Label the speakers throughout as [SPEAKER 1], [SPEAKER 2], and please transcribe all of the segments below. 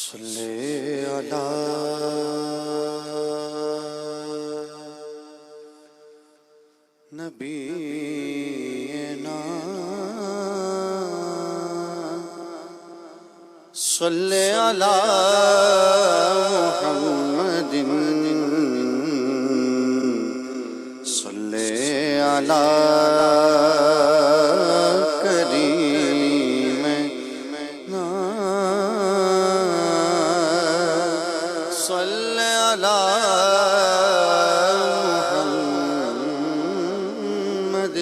[SPEAKER 1] صلی علی نبینا صلی علی محمد صلی علی صلی علی محمد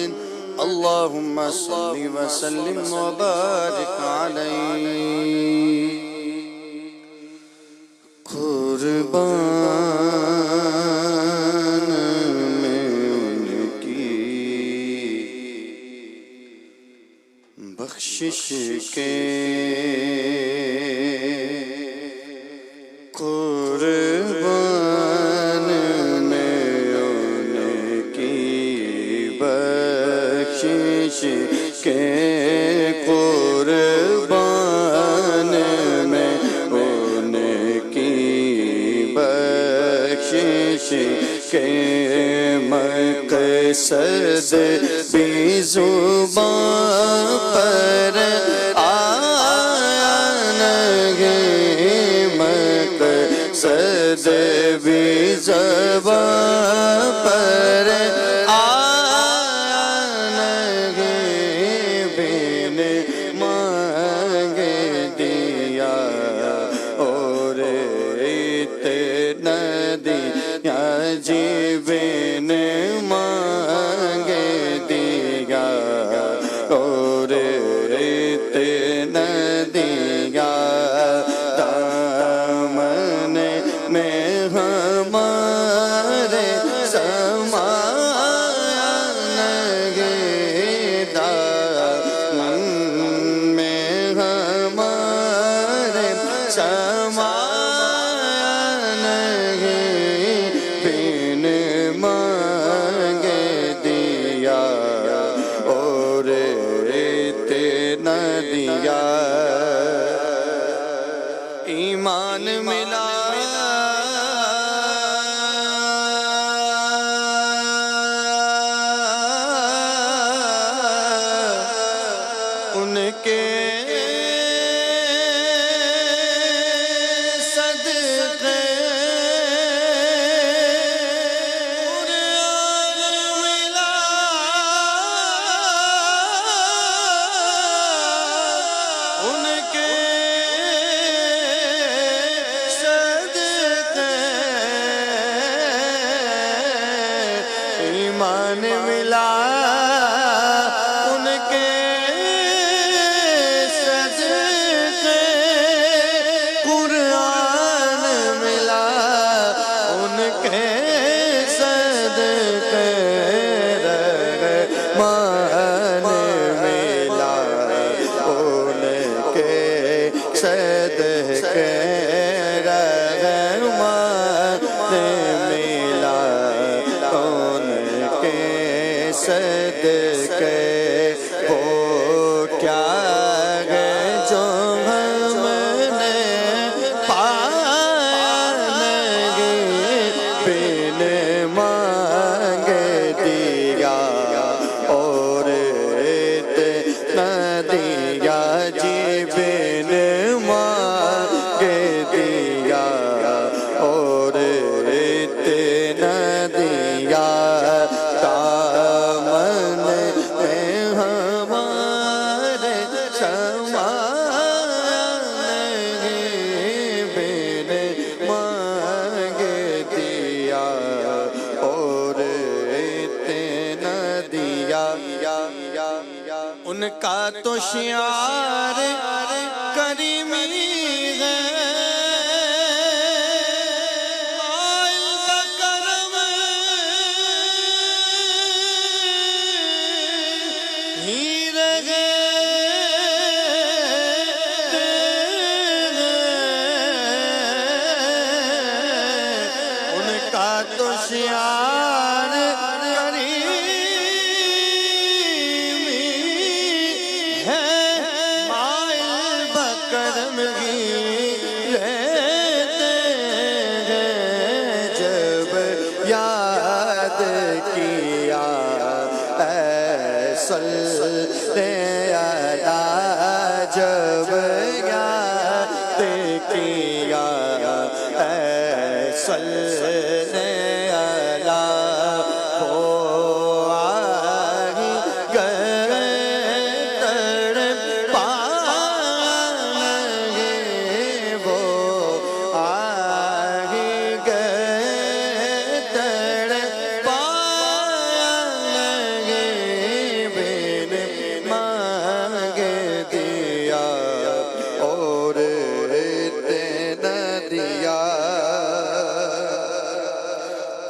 [SPEAKER 1] اللہم صلی وسلم وبارک علیہ قربان میں ان کی بخشش کے قربان میں ان کی بخشش کے قربان میں ان کی بخشش کے مقصد بھی زبان پر مقصد بھی زبان پر آنگے بن مانگ دیا اور اتنا دیا جی بن مانگ دیا اور اتنا دیا میں ہمارے سمانگے دامن میں ہمارے سمانگے بن مانگ دیا اور اتنا دیا ایمان ملا ان کے صدقے قرآن ملا ان کے صدقے ایمان ملا ان کے صدقے رحمان ملا ان کے صدقے وہ کیا ہے جو ہم نے پانگے بن مانگ دیا اور اتنا دیا جی بن مانگ دیا اور اتنا دیا دامن میں ہمارے سمانگے بن مانگ دیا اور اتنا دیا ان کا تو شعار کریمی ہے آئل کا کرم ہی رہے ان کا تو شعار کریمی ہے مائل بکرم لیتے ہیں جب یاد کیا اے صلی اللہ جب یاد کیا اے صلی اللہ ہو آئی گئے تڑپ پائیں وہ آئی گئے تڑپ پائیں بن مانگ دیا اور دیا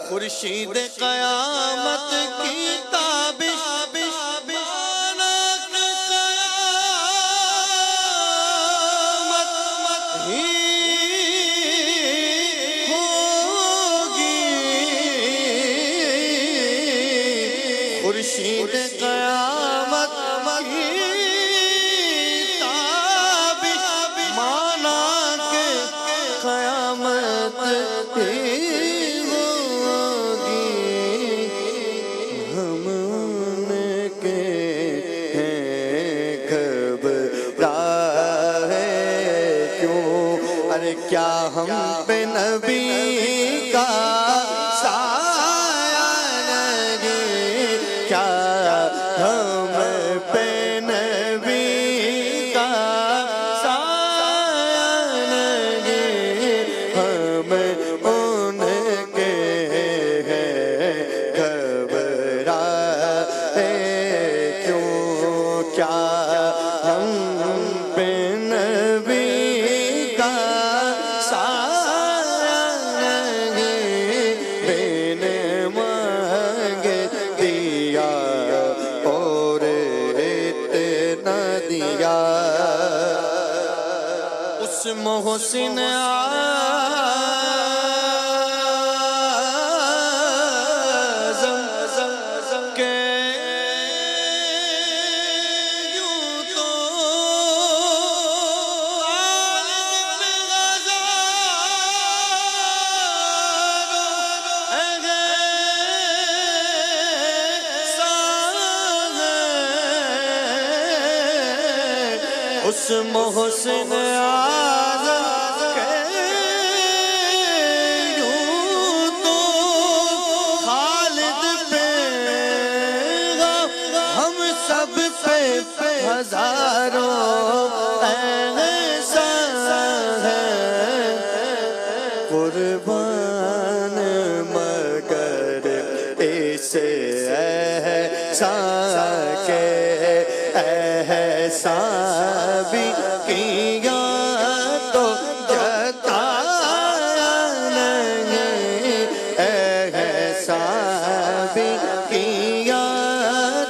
[SPEAKER 1] خورشید قیامت کی تابش قیامت ہی ہوگی خورشید قیامت کی تابش مانا کہ قیامت کیا ہم پہ نبی کا سایہ نہیں کیا ہم پہ نبی کا سایہ نہیں ہم ان کے ہیں گھبرائے کیوں کیا ہم پہ نبی اس محسن اعظم کے یوں تو اس محسن اعظم کے یوں تو خالد پہ ہم سب پہ ہزاروں احسان ہے قربان مگر اس احسان کے احسان بھی کیا تو جتایا نہیں احسان بھی کیا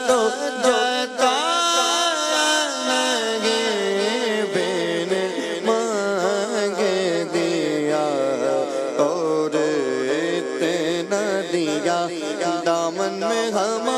[SPEAKER 1] تو جتایا نہیں بن مانگ دیا اور اتنا دیا دامن میں ہم